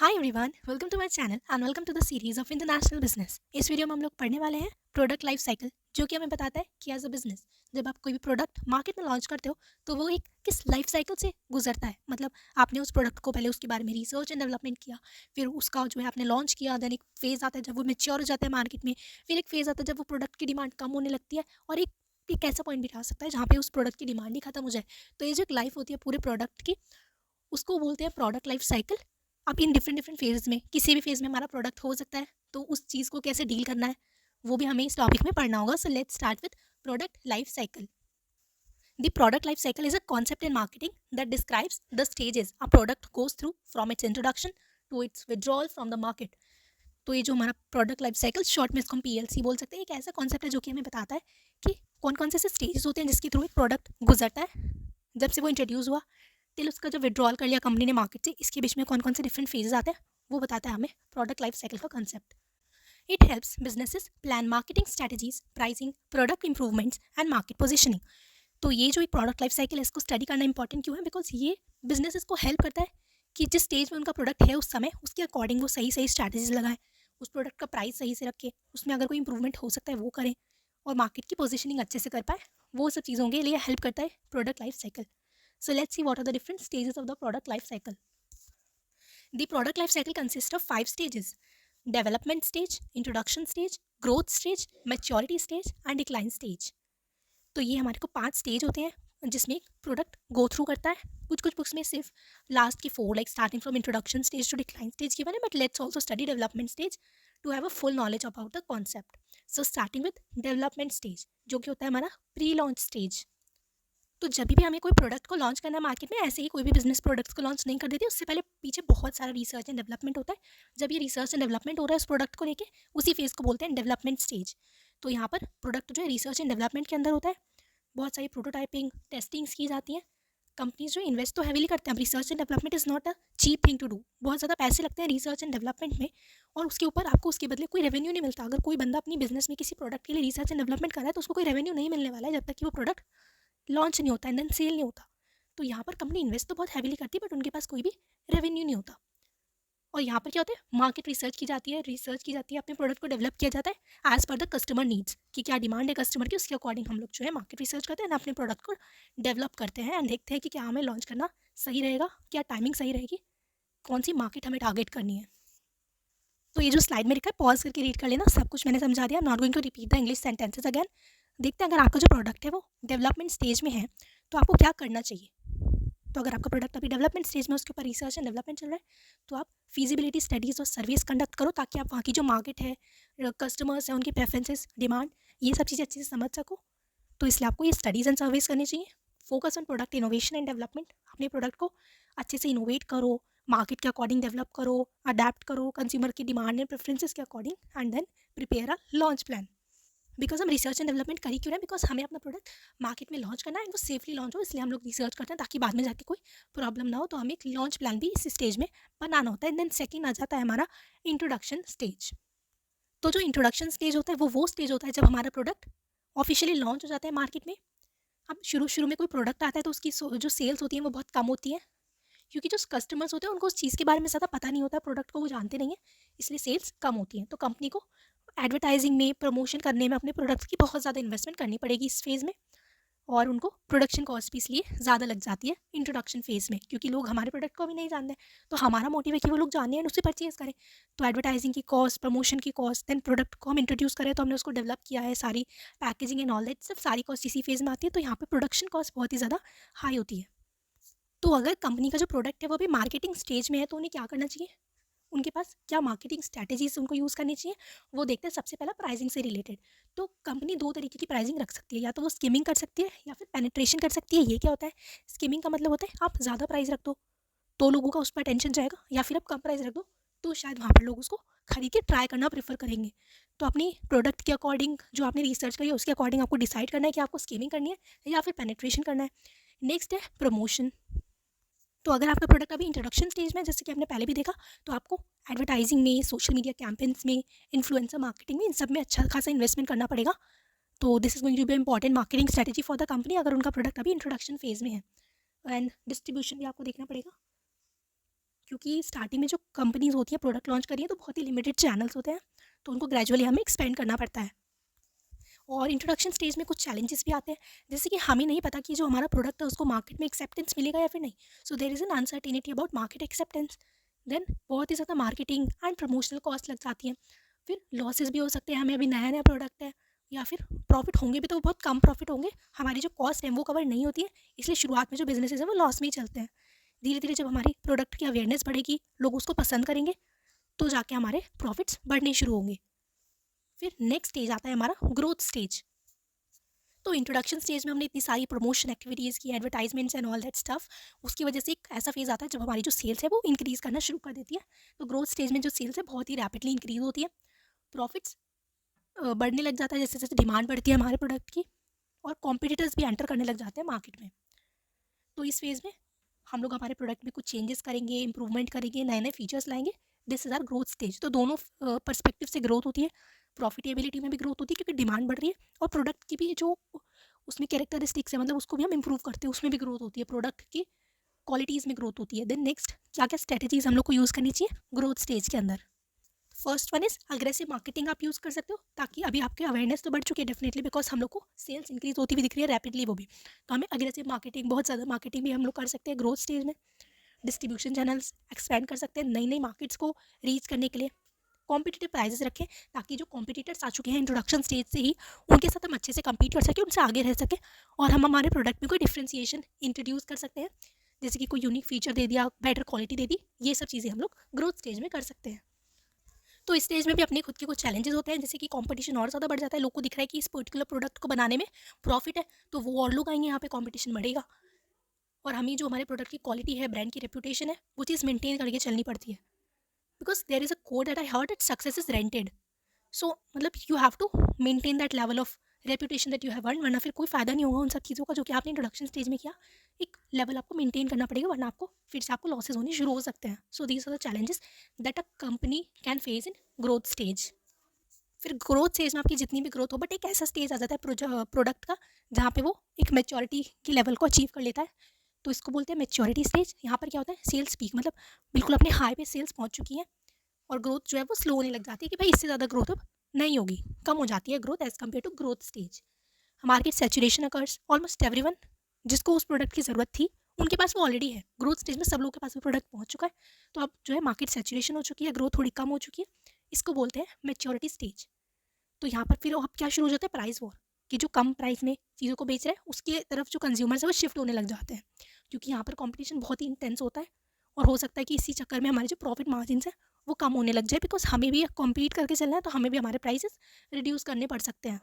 Hi everyone, welcome to my channel and welcome to the series of international business. इस video में हम लोग पढ़ने वाले हैं प्रोडक्ट लाइफ साइकिल, जो कि हमें बताता है कि एज अ बिजनेस जब आप कोई भी प्रोडक्ट मार्केट में लॉन्च करते हो तो वो एक किस लाइफ साइकिल से गुजरता है। मतलब आपने उस प्रोडक्ट को पहले उसके बारे में रिसर्च एंड डेवलपमेंट किया, फिर उसका जो है आपने लॉन्च किया, देन एक फेज़ आता है जब वो मेच्योर हो जाता है मार्केट में, फिर एक फेज़ आता है जब वो प्रोडक्ट की डिमांड कम होने लगती है, और एक ऐसा पॉइंट भी आ सकता है जहाँ पे उस प्रोडक्ट की डिमांड ही खत्म हो जाए। तो ये जो एक लाइफ होती है पूरे प्रोडक्ट की, उसको बोलते हैं प्रोडक्ट लाइफ साइकिल। अब इन डिफरेंट डिफरेंट फेज में किसी भी फेज में हमारा प्रोडक्ट हो सकता है, तो उस चीज़ को कैसे डील करना है वो भी हमें इस टॉपिक में पढ़ना होगा। So let's start with product life cycle. The product life cycle is a concept in marketing that describes the stages a product goes through from its introduction to its withdrawal from the market. तो ये जो हमारा product life cycle, short में इसको हम PLC बोल सकते हैं, एक ऐसा कॉन्सेप्ट है जो कि हमें बताता है कि कौन कौन से ऐसे स्टेजेस होते हैं जिसके थ्रू एक प्रोडक्ट गुजरता है जब से वो इंट्रोड्यूस हुआ टिल उसका जब विड्रॉल कर लिया कंपनी ने मार्केट से। इसके बीच में कौन कौन से डिफरेंट फेजेस आते हैं वो बताता है हमें प्रोडक्ट लाइफ साइकिल का concept. It helps businesses plan marketing strategies, pricing, product improvements and market positioning. तो ये जो एक प्रोडक्ट लाइफ साइकिल है, इसको स्टडी करना इंपॉर्टेंट क्यों है? बिकॉज ये बिजनेसेस को हेल्प करता है कि जिस स्टेज में उनका प्रोडक्ट है उस समय उसके अकॉर्डिंग वो सही सही स्ट्रैटेजीज लगाएं, उस प्रोडक्ट का प्राइस सही से रखें, उसमें अगर कोई इंप्रूवमेंट हो सकता है वो करें, और मार्केट की पोजिशनिंग अच्छे से कर पाए। वो सब चीज़ों के लिए हेल्प करता है product life cycle. So let's see what are the different stages of the product life cycle. The product life cycle consists of 5 stages: development stage, introduction stage, growth stage, maturity stage and decline stage. तो ये हमारे को 5 stage होते हैं जिसमें एक product go through करता है। कुछ कुछ बुक्स में सिर्फ लास्ट की 4, like starting from introduction stage to decline stage given है, but let's also study development stage to have a full knowledge about the concept. So starting with development stage, जो कि होता है हमारा प्री लॉन्च स्टेज। तो जब भी हमें कोई प्रोडक्ट को लॉन्च करना है मार्केट में, ऐसे ही कोई भी बिजनेस प्रोडक्ट्स को लॉन्च नहीं कर देती, उससे पहले पीछे बहुत सारा रिसर्च एंड डेवलपमेंट होता है। जब ये रिसर्च एंड डेवलपमेंट हो रहा है उस प्रोडक्ट को लेके, उसी फेज़ को बोलते हैं डेवलपमेंट स्टेज। तो यहाँ पर प्रोडक्ट जो है रिसर्च एंड डेवलपमेंट के अंदर होता है, बहुत सारी प्रोटोटाइपिंग टेस्टिंग्स की जाती हैं। कंपनीज जो इन्वेस्ट तो हैवीली करते हैं, अब research and development is not a cheap thing to do. बहुत ज़्यादा पैसे लगते हैं रिसर्च एंड डेवलपमेंट में, और उसके ऊपर आपको उसके बदले कोई रेवेन्यू नहीं मिलता। अगर कोई बंदा अपनी बिजनेस में किसी प्रोडक्ट के लिए रिसर्च एंड डेवलपमेंट कर रहा है तो उसको कोई रेवेन्यू नहीं मिलने वाला है जब तक कि वो प्रोडक्ट लॉन्च नहीं होता है, देन सेल नहीं होता। तो यहाँ पर कंपनी इन्वेस्ट तो बहुत हैवीली करती है, बट उनके पास कोई भी रेवेन्यू नहीं होता। और यहाँ पर क्या होता है, मार्केट रिसर्च की जाती है, अपने प्रोडक्ट को डेवलप किया जाता है as per the customer needs, कि क्या डिमांड है कस्टमर की, उसके अकॉर्डिंग हम लोग जो है मार्केट रिसर्च करते हैं एंड अपने प्रोडक्ट को डेवलप करते हैं एंड देखते हैं कि क्या हमें लॉन्च करना सही रहेगा, क्या टाइमिंग सही रहेगी, कौन सी मार्केट हमें टारगेट करनी है। तो ये जो स्लाइड में लिखा है पॉज करके रीड कर लेना, सब कुछ मैंने समझा दिया। Not going to repeat the English sentences again. देखते हैं अगर आपका जो प्रोडक्ट है वो डेवलपमेंट स्टेज में है तो आपको क्या करना चाहिए। तो अगर आपका प्रोडक्ट अभी डेवलपमेंट स्टेज में, उसके ऊपर रिसर्च एंड डेवलपमेंट चल रहा है, तो आप फीजिबिलिटी स्टडीज़ और सर्विस कंडक्ट करो ताकि आप वहाँ की जो मार्केट है, कस्टमर्स हैं, उनकी प्रेफरेंसेस, डिमांड, ये सब चीज़ें अच्छे से समझ सको। तो इसलिए आपको ये स्टडीज़ एंड सर्विस करनी चाहिए। Focus on product innovation and development, अपने प्रोडक्ट को अच्छे से इनोवेट करो, मार्केट के अकॉर्डिंग डेवलप करो, अडेप्ट करो कंज्यूमर की डिमांड एंड प्रेफरेंसेस के according, and then prepare a launch plan. Because हम रिसर्च एंड डेवलपमेंट कर ही क्यों रहे हैं? बिकॉज हमें अपना प्रोडक्ट मार्केट में लॉन्च करना है, वो सेफली लॉन्च हो, इसलिए हम लोग रिसर्च करते हैं ताकि बाद में जाके कोई प्रॉब्लम ना हो। तो हमें एक लॉन्च प्लान भी इस स्टेज में बनाना होता है। देन सेकंड आ जाता है हमारा इंट्रोडक्शन स्टेज। तो जो इंट्रोडक्शन स्टेज होता है वो स्टेज होता है जब हमारा प्रोडक्ट ऑफिशियली लॉन्च हो जाता है मार्केट में। अब शुरू शुरू में कोई प्रोडक्ट आता है तो उसकी जो सेल्स होती हैं वो बहुत कम होती है, क्योंकि जो कस्टमर्स होते हैं उनको उस चीज़ के बारे में ज़्यादा पता नहीं होता, प्रोडक्ट को वो जानते नहीं है, इसलिए सेल्स कम होती हैं। तो कंपनी को एडवर्टाइजिंग में, प्रमोशन करने में अपने प्रोडक्ट्स की बहुत ज़्यादा इन्वेस्टमेंट करनी पड़ेगी इस फेज़ में, और उनको प्रोडक्शन कॉस्ट भी इसलिए ज़्यादा लग जाती है इंट्रोडक्शन फेज़ में, क्योंकि लोग हमारे प्रोडक्ट को भी नहीं जानते। तो हमारा मोटिव है कि वो लोग जाने एंड उससे परचेज़ करें। तो एडवर्टाइजिंग की कॉस्ट, प्रमोशन की कॉस्ट, देन प्रोडक्ट को हम इंट्रोड्यूस करें तो हमने उसको डेवलप किया है, सारी पैकेजिंग एंड ऑल दैट, सब सारी कॉस्ट इसी फेज़ में आती है। तो यहाँ पर प्रोडक्शन कॉस्ट बहुत ही ज़्यादा हाई होती है। तो अगर कंपनी का जो प्रोडक्ट है वो अभी मार्केटिंग स्टेज में है तो उन्हें क्या करना चाहिए, उनके पास क्या मार्केटिंग स्ट्रैटेजीज उनको यूज़ करनी चाहिए, वो देखते हैं। सबसे पहला प्राइसिंग से रिलेटेड। तो कंपनी दो तरीके की प्राइसिंग रख सकती है, या तो वो स्किमिंग कर सकती है या फिर पेनिट्रेशन कर सकती है। ये क्या होता है? स्किमिंग का मतलब होता है आप ज़्यादा प्राइस रख दो तो लोगों का उस पर अटेंशन जाएगा, या फिर आप कम प्राइस रख दो तो शायद वहाँ पर लोग उसको खरीद के ट्राई करना प्रेफर करेंगे। तो अपनी प्रोडक्ट के अकॉर्डिंग, जो आपने रिसर्च करी है उसके अकॉर्डिंग आपको डिसाइड करना है कि आपको स्किमिंग करनी है या फिर पेनिट्रेशन करना है। नेक्स्ट है प्रमोशन। तो अगर आपका प्रोडक्ट अभी इंट्रोडक्शन स्टेज में, जैसे कि आपने पहले भी देखा, तो आपको एडवर्टाइजिंग में, सोशल मीडिया कैंपेन्स में, इन्फ्लुएंसर मार्केटिंग में, इन सब में अच्छा खासा इन्वेस्टमेंट करना पड़ेगा। तो this is going to be important marketing strategy for the company अगर उनका प्रोडक्ट अभी इंट्रोडक्शन फेज में है। एंड डिस्ट्रीब्यूशन भी आपको देखना पड़ेगा, क्योंकि स्टार्टिंग में जो कंपनीज होती हैं प्रोडक्ट लॉन्च करी हैं तो बहुत ही लिमिटेड चैनल्स होते हैं, तो उनको ग्रेजुअली हमें एक्सपेंड करना पड़ता है। और इंट्रोडक्शन स्टेज में कुछ चैलेंजेस भी आते हैं, जैसे कि हमें नहीं पता कि जो हमारा प्रोडक्ट है उसको मार्केट में एक्सेप्टेंस मिलेगा या फिर नहीं। So there is an uncertainty about market acceptance. Then बहुत ही ज़्यादा मार्केटिंग एंड प्रमोशनल कॉस्ट लग जाती हैं। फिर लॉसेस भी हो सकते हैं, हमें अभी नया नया प्रोडक्ट है, या फिर प्रॉफिट होंगे भी तो वो बहुत कम प्रॉफिट होंगे, हमारी जो कॉस्ट है वो कवर नहीं होती है, इसलिए शुरुआत में जो बिजनेसेस हैं वो लॉस में ही चलते हैं। धीरे धीरे जब हमारी प्रोडक्ट की अवेयरनेस बढ़ेगी, लोग उसको पसंद करेंगे, तो जाके हमारे प्रॉफिट्स बढ़ने शुरू होंगे। फिर नेक्स्ट स्टेज आता है हमारा ग्रोथ स्टेज। तो इंट्रोडक्शन स्टेज में हमने इतनी सारी प्रमोशन एक्टिविटीज़ की, advertisements and all that stuff, उसकी वजह से एक ऐसा फेज़ आता है जब हमारी जो सेल्स है वो इंक्रीज़ करना शुरू कर देती है। तो ग्रोथ स्टेज में जो सेल्स है बहुत ही रैपिडली इंक्रीज़ होती है, प्रॉफिट्स बढ़ने लग जाता है जैसे जैसे डिमांड बढ़ती है हमारे प्रोडक्ट की, और कॉम्पिटिटर्स भी एंटर करने लग जाते हैं मार्केट में। तो इस फेज़ में हम लोग हमारे प्रोडक्ट में कुछ चेंजेस करेंगे, इंप्रूवमेंट करेंगे, नए नए फीचर्स लाएंगे। This is our growth stage. तो दोनों पर्सपेक्टिव से ग्रोथ होती है, प्रॉफिटेबिलिटी में भी ग्रोथ होती है क्योंकि डिमांड बढ़ रही है, और प्रोडक्ट की भी जो उसमें कैरेक्टरिस्टिक्स है, मतलब उसको भी हम इंप्रूव करते हैं, उसमें भी ग्रोथ होती है, प्रोडक्ट की क्वालिटीज़ में ग्रोथ होती है। देन नेक्स्ट क्या क्या स्ट्रेटजीज हम लोग को यूज़ करनी चाहिए ग्रोथ स्टेज के अंदर। First one is aggressive marketing आप यूज़ कर सकते हो, ताकि अभी आपके अवेयरनेस तो बढ़ चुकी है डेफिनेटली, बिकॉज हम लोग को सेल्स इंक्रीज होती हुई दिख रही है रैपिडली वो भी, तो हमें अग्रेसिव मार्केटिंग, बहुत ज़्यादा मार्केटिंग भी हम लोग कर सकते हैं ग्रोथ स्टेज में। डिस्ट्रीब्यूशन चैनल्स एक्सपेंड कर सकते हैं नई नई मार्केट्स को रीच करने के लिए। कॉम्पिटिटिव प्राइजेस रखें ताकि जो कॉम्पिटिटर्स आ चुके हैं इंट्रोडक्शन स्टेज से ही, उनके साथ हम अच्छे से कम्पीट कर सकें, उनसे आगे रह सकें, और हम हमारे प्रोडक्ट में कोई डिफ्रेंसिएशन इंट्रोड्यूस कर सकते हैं, जैसे कि कोई यूनिक फीचर दे दिया, बेटर क्वालिटी दे दी। ये सब चीज़ें हम लोग ग्रोथ स्टेज में कर सकते हैं। तो इस स्टेज में भी अपने खुद के कुछ चैलेंजेस होते हैं, जैसे कि कंपटीशन और ज़्यादा बढ़ जाता है, लोग को दिख रहा है कि इस पर्टिकुलर प्रोडक्ट को बनाने में प्रॉफिट है, तो वो और लोग आएंगे, यहाँ पे कंपटीशन बढ़ेगा, और हमें जो हमारे प्रोडक्ट की क्वालिटी है, ब्रांड की रेपुटेशन है, वो चीज़ मेंटेन करके चलनी पड़ती है। Because there is a code that I heard that success is rented. So मतलब you have to maintain that level of reputation that you have earn, वरना फिर कोई फ़ायदा नहीं होगा उन सब चीज़ों का जो कि आपने इंट्रोडक्शन स्टेज में किया। एक लेवल आपको मेंटेन करना पड़ेगा, वरना आपको फिर से आपको लॉसेज होने शुरू हो सकते हैं। So these are the challenges that a company can face in growth stage. फिर ग्रोथ स्टेज में आपकी जितनी भी ग्रोथ हो, बट एक ऐसा स्टेज आ जाता है प्रोडक्ट का जहाँ पे वो एक मेच्योरिटी की लेवल को अचीव कर लेता है, तो इसको बोलते हैं मेच्योरिटी स्टेज। यहाँ पर क्या होता है, सेल्स पीक, मतलब बिल्कुल अपने हाई पे सेल्स पहुँच चुकी है, और ग्रोथ जो है वो स्लो होने लग जाती है कि भाई इससे ज़्यादा ग्रोथ अब नहीं होगी, कम हो जाती है growth as compare to growth stage. Market saturation occurs, almost everyone जिसको उस प्रोडक्ट की ज़रूरत थी उनके पास वो ऑलरेडी है। ग्रोथ स्टेज में सब लोगों के पास वो प्रोडक्ट पहुंच चुका है, तो अब जो है मार्केट सेचुरेशन हो चुकी है, ग्रोथ थोड़ी कम हो चुकी है, इसको बोलते हैं मेच्योरिटी स्टेज। तो यहाँ पर फिर अब क्या शुरू हो जाता है, प्राइस वॉर, कि जो कम प्राइस में चीज़ों को बेच रहे हैं उसकी तरफ जो कंज्यूमर्स है वो शिफ्ट होने लग जाते हैं, क्योंकि यहाँ पर कंपटीशन बहुत ही इंटेंस होता है, और हो सकता है कि इसी चक्कर में हमारे जो प्रॉफिट मार्जिन है वो कम होने लग जाए, बिकॉज हमें भी कॉम्पीट करके चलना है, तो हमें भी हमारे प्राइसेस रिड्यूस करने पड़ सकते हैं।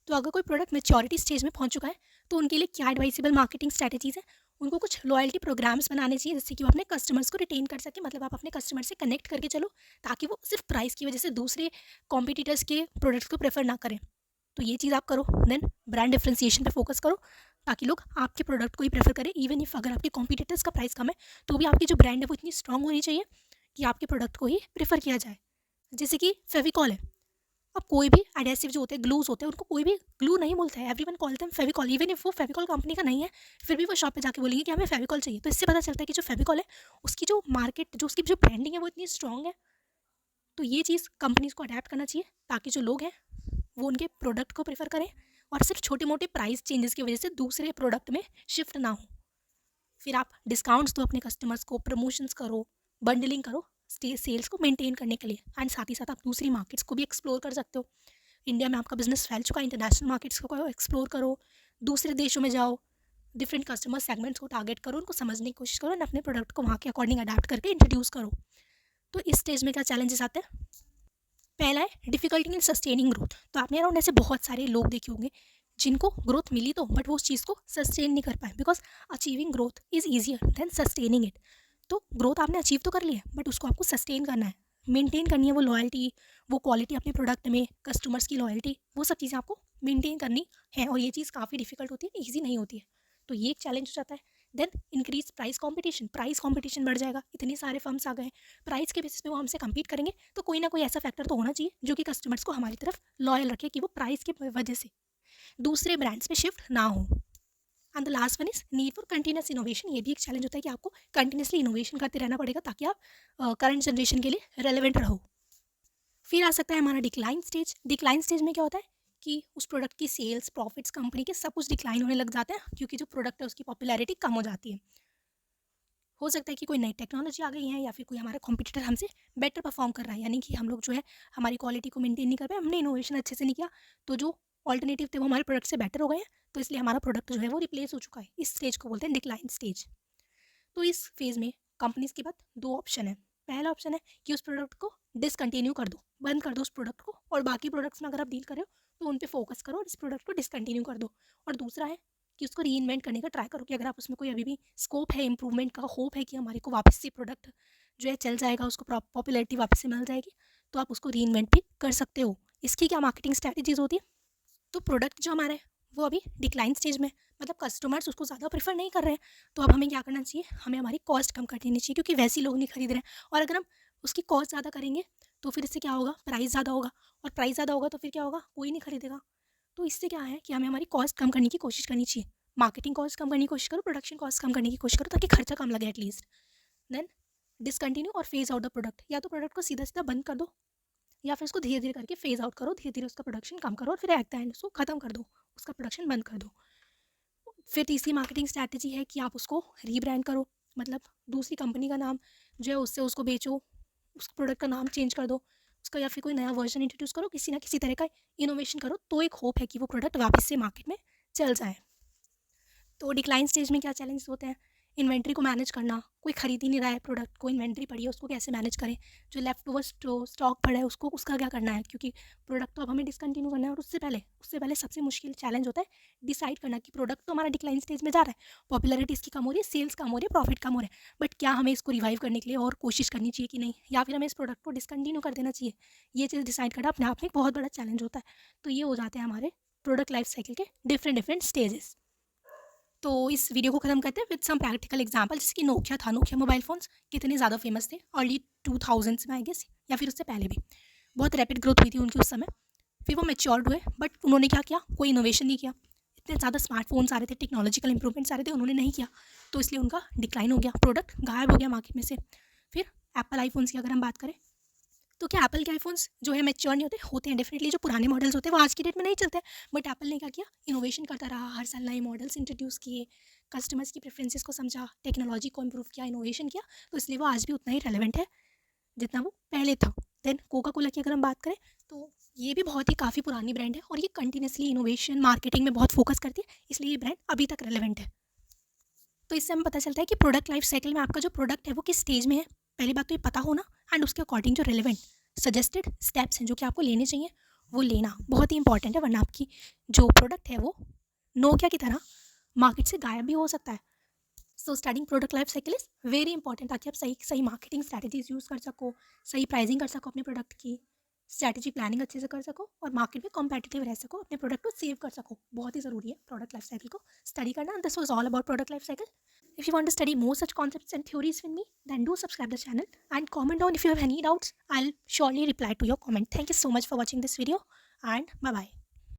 तो अगर कोई प्रोडक्ट मेच्योरिटी स्टेज में पहुंच चुका है, तो उनके लिए क्या एडवाइसेबल मार्केटिंग स्ट्रैटेजीज़ है, उनको कुछ लॉयल्टी प्रोग्राम्स बनाने चाहिए, जिससे कि वो अपने कस्टमर्स को रिटेन कर सके। मतलब आप अपने कस्टमर से कनेक्ट करके चलो, ताकि वो सिर्फ प्राइस की वजह से दूसरे कॉम्पिटिटर्स के प्रोडक्ट्स को प्रेफर ना करें। तो ये चीज़ आप करो। देन ब्रांड डिफ्रेंसिएशन पे फोकस करो, ताकि लोग आपके प्रोडक्ट को ही प्रेफर करें। इवन इफ अगर आपके कॉम्पिटिटर्स का प्राइस कम है, तो भी आपकी जो ब्रांड है वो इतनी स्ट्रांग होनी चाहिए कि आपके प्रोडक्ट को ही प्रेफर किया जाए। जैसे कि फेविकॉल है, अब कोई भी एडेसिव जो होते हैं, ग्लूज होते हैं, उनको कोई भी ग्लू नहीं बोलता है, everyone call them Fevicol. Even if वो फेविकॉल कंपनी का नहीं है, फिर भी वो शॉप पे जाके बोलेंगे कि हमें फेविकॉल चाहिए। तो इससे पता चलता है कि जो फेविकॉल है उसकी जो मार्केट, जो उसकी जो ब्रांडिंग है वो इतनी स्ट्रांग है। तो ये चीज़ कंपनीज को अडेप्ट करना चाहिए, ताकि जो लोग हैं वो उनके प्रोडक्ट को प्रेफर करें, और सिर्फ छोटे मोटे प्राइस चेंजेस की वजह से दूसरे प्रोडक्ट में शिफ्ट ना हो। फिर आप डिस्काउंट्स दो अपने कस्टमर्स को, प्रमोशंस करो, बंडलिंग करो सेल्स को मेंटेन करने के लिए। एंड साथ ही साथ आप दूसरी मार्केट्स को भी एक्सप्लोर कर सकते हो। इंडिया में आपका बिजनेस फैल चुका है, इंटरनेशनल मार्केट्स को एक्सप्लोर करो, दूसरे देशों में जाओ, डिफरेंट कस्टमर सेगमेंट्स को टारगेट करो, उनको समझने की कोशिश करो, और अपने प्रोडक्ट को वहाँ के अकॉर्डिंग अडाप्ट करके इंट्रोड्यूस करो। तो इस स्टेज में क्या चैलेंजेस आते हैं, पहला है डिफिकल्टी इन सस्टेनिंग ग्रोथ। तो आपने अराउंड ऐसे बहुत सारे लोग देखे होंगे जिनको ग्रोथ मिली तो, बट वो उस चीज़ को सस्टेन नहीं कर पाए, because achieving growth is easier than sustaining it. तो ग्रोथ आपने अचीव तो कर लिया, बट उसको आपको सस्टेन करना है, मेंटेन करनी है वो लॉयल्टी, वो क्वालिटी अपने प्रोडक्ट में, कस्टमर्स की लॉयल्टी, वो सब चीज़ें आपको मेंटेन करनी है, और ये चीज़ काफ़ी डिफिकल्ट होती है, ईजी नहीं होती है। तो ये एक चैलेंज हो जाता है। देन इंक्रीज प्राइस कॉम्पिटिशन बढ़ जाएगा, इतने सारे फर्म्स आ गए, प्राइस के बेसिस पे वो हमसे कम्पीट करेंगे, तो कोई ना कोई ऐसा फैक्टर तो होना चाहिए जो कि कस्टमर्स को हमारी तरफ लॉयल रखे, कि वो प्राइस की वजह से दूसरे ब्रांड्स पे शिफ्ट ना हो। And the last one is need for continuous innovation. ये भी एक चैलेंज होता है कि आपको कंटिन्यूसली इनोवेशन करते रहना पड़ेगा ताकि आप करंट जनरेशन के लिए रेलिवेंट रहो। फिर आ सकता है हमारा डिक्लाइन स्टेज। डिक्लाइन स्टेज में क्या होता है कि उस प्रोडक्ट की सेल्स, प्रॉफिट्स, कंपनी के सब कुछ डिक्लाइन होने लग जाते हैं क्योंकि जो प्रोडक्ट है उसकी पॉपुलैरिटी कम हो जाती है। हो सकता है कि कोई नई टेक्नोलॉजी आ गई है या फिर कोई हमारा कॉम्पिटिटर हमसे बेटर परफॉर्म कर रहा है, यानी कि हम लोग जो है हमारी क्वालिटी को मेंटेन नहीं कर पाए, हमने इनोवेशन अच्छे से नहीं किया, तो जो ऑल्टरनेटिव थे वो हमारे प्रोडक्ट से बेटर हो गए हैं, तो इसलिए हमारा प्रोडक्ट जो है वो रिप्लेस हो चुका है। इस स्टेज को बोलते हैं डिक्लाइन स्टेज। तो इस फेज़ में कंपनीज के पास दो ऑप्शन है। पहला ऑप्शन है कि उस प्रोडक्ट को डिसकंटिन्यू कर दो, बंद कर दो उस प्रोडक्ट को, और बाकी प्रोडक्ट्स में अगर आप डील कर रहे हो तो उन पे फोकस करो और इस प्रोडक्ट को डिसकंटिन्यू कर दो। और दूसरा है कि उसको री इन्वेंट करने का ट्राई करो कि अगर आप उसमें कोई अभी भी स्कोप है, इंप्रूवमेंट का होप है कि हमारे को वापस से प्रोडक्ट जो है चल जाएगा, उसको पॉपुलैरिटी वापस से मिल जाएगी, तो आप उसको री इन्वेंट भी कर सकते हो। इसकी क्या मार्केटिंग स्ट्रैटेजीज होती है? तो प्रोडक्ट जो हमारा है वो अभी डिक्लाइन स्टेज में, मतलब कस्टमर्स उसको ज़्यादा प्रेफर नहीं कर रहे हैं, तो अब हमें क्या करना चाहिए, हमें हमारी कॉस्ट कम कर देनी चाहिए क्योंकि वैसे लोग नहीं खरीद रहे हैं। और अगर हम उसकी कॉस्ट ज़्यादा करेंगे तो फिर इससे क्या होगा, प्राइस ज़्यादा होगा, और प्राइस ज़्यादा होगा तो फिर क्या होगा, कोई नहीं खरीदेगा। तो इससे क्या है कि हमें हमारी कॉस्ट कम करने की कोशिश करनी चाहिए। मार्केटिंग कॉस्ट कम करने की कोशिश करो, प्रोडक्शन कॉस्ट कम करने की कोशिश करो ताकि खर्चा कम लगे एटलीस्ट। देन डिसकंटिन्यू और फेज आउट द प्रोडक्ट, या तो प्रोडक्ट को सीधा सीधा बंद कर दो या फिर उसको धीरे धीरे करके फेज आउट करो, धीरे धीरे उसका प्रोडक्शन कम करो और फिर एट द एंड उसको खत्म कर दो, उसका प्रोडक्शन बंद कर दो। फिर तीसरी मार्केटिंग स्ट्रैटेजी है कि आप उसको रीब्रांड करो, मतलब दूसरी कंपनी का नाम जो है उससे उसको बेचो, उस प्रोडक्ट का नाम चेंज कर दो उसका, या फिर कोई नया वर्जन इंट्रोड्यूस करो, किसी ना किसी तरह का इनोवेशन करो, तो एक होप है कि वो प्रोडक्ट वापस से मार्केट में चल जाए। तो डिक्लाइन स्टेज में क्या चैलेंजेस होते हैं? इन्वेंट्री को मैनेज करना, कोई खरीद ही नहीं रहा है प्रोडक्ट को, इन्वेंट्री पड़ी है उसको कैसे मैनेज करें, जो लेफ्ट ओवर स्टॉक पड़ा है उसको, उसका क्या करना है, क्योंकि प्रोडक्ट तो अब हमें डिसकंटिन्यू करना है। और उससे पहले सबसे मुश्किल चैलेंज होता है डिसाइड करना कि प्रोडक्ट तो हमारा डिक्लाइन स्टेज में जा रहा है, पॉपुलैरिटी इसकी कम हो रही है, सेल्स कम हो रही है, प्रॉफिट कम हो रहा है, बट क्या हमें इसको रिवाइव करने के लिए और कोशिश करनी चाहिए कि नहीं, या फिर हमें इस प्रोडक्ट को डिसकंटिन्यू कर देना चाहिए। ये चीज़ डिसाइड करना अपने आप में एक बहुत बड़ा चैलेंज होता है। तो ये हो जाते हैं हमारे प्रोडक्ट लाइफ साइकिल के डिफरेंट स्टेजेस। तो इस वीडियो को खत्म करते हैं विद सम प्रैक्टिकल एग्जांपल, जैसे कि नोकिया था, नोकिया मोबाइल फ़ोन्स कितने ज़्यादा फेमस थे अर्ली 2000s में आई गेस, या फिर उससे पहले भी बहुत रैपिड ग्रोथ हुई थी उनकी उस समय। फिर वो मैच्योर्ड हुए, बट उन्होंने क्या किया, कोई इनोवेशन नहीं किया। इतने ज़्यादा स्मार्टफोन्स आ रहे थे, टेक्नोलॉजिकल इंप्रूवमेंट्स आ रहे थे, उन्होंने नहीं किया, तो इसलिए उनका डिक्लाइन हो गया, प्रोडक्ट गायब हो गया मार्केट में से। फिर एप्पल आईफोन्स की अगर हम बात करें, तो क्या एप्पल के आईफोन्स जो है मैच्योर नहीं होते हैं डेफिनेटली, जो पुराने मॉडल्स होते हैं वो आज की डेट में नहीं चलते, बट एप्पल ने क्या किया, इनोवेशन करता रहा, हर साल नए मॉडल्स इंट्रोड्यूस किए, कस्टमर्स की प्रेफरेंसेस को समझा, टेक्नोलॉजी को इम्प्रूव किया, इनोवेशन किया, तो इसलिए वो आज भी उतना ही रेलिवेंट है जितना वो पहले था। देन कोका कोला की अगर हम बात करें, तो ये भी बहुत ही काफ़ी पुरानी ब्रांड है और ये कंटिन्यूसली इनोवेशन मार्केटिंग में बहुत फोकस करती है, इसलिए ये ब्रांड अभी तक रेलिवेंट है। तो इससे हमें पता चलता है कि प्रोडक्ट लाइफ साइकिल में आपका जो प्रोडक्ट है वो किस स्टेज में है, पहली बात तो ये पता होना, एंड उसके अकॉर्डिंग जो रेलिवेंट सजेस्टेड स्टेप्स हैं जो कि आपको लेने चाहिए वो लेना बहुत ही इंपॉर्टेंट है, वरना आपकी जो प्रोडक्ट है वो नोकिया की तरह मार्केट से गायब भी हो सकता है। So starting product life cycle is very important, ताकि आप सही सही मार्केटिंग स्ट्रैटेजीज यूज़ कर सको, सही प्राइसिंग कर सको अपने प्रोडक्ट की, स्ट्रैटेजी प्लानिंग अच्छे से कर सको और मार्केट में कॉम्पिटिटिव रह सको, अपने प्रोडक्ट को सेव कर सको। बहुत ही ज़रूरी है प्रोडक्ट लाइफ साइकिल को स्टडी करना। This was all about product life cycle. If you want to study more such concepts and theories with me, then do subscribe the channel and comment down if you have any doubts. I'll surely reply to your comment. Thank you so much for watching this video and bye bye.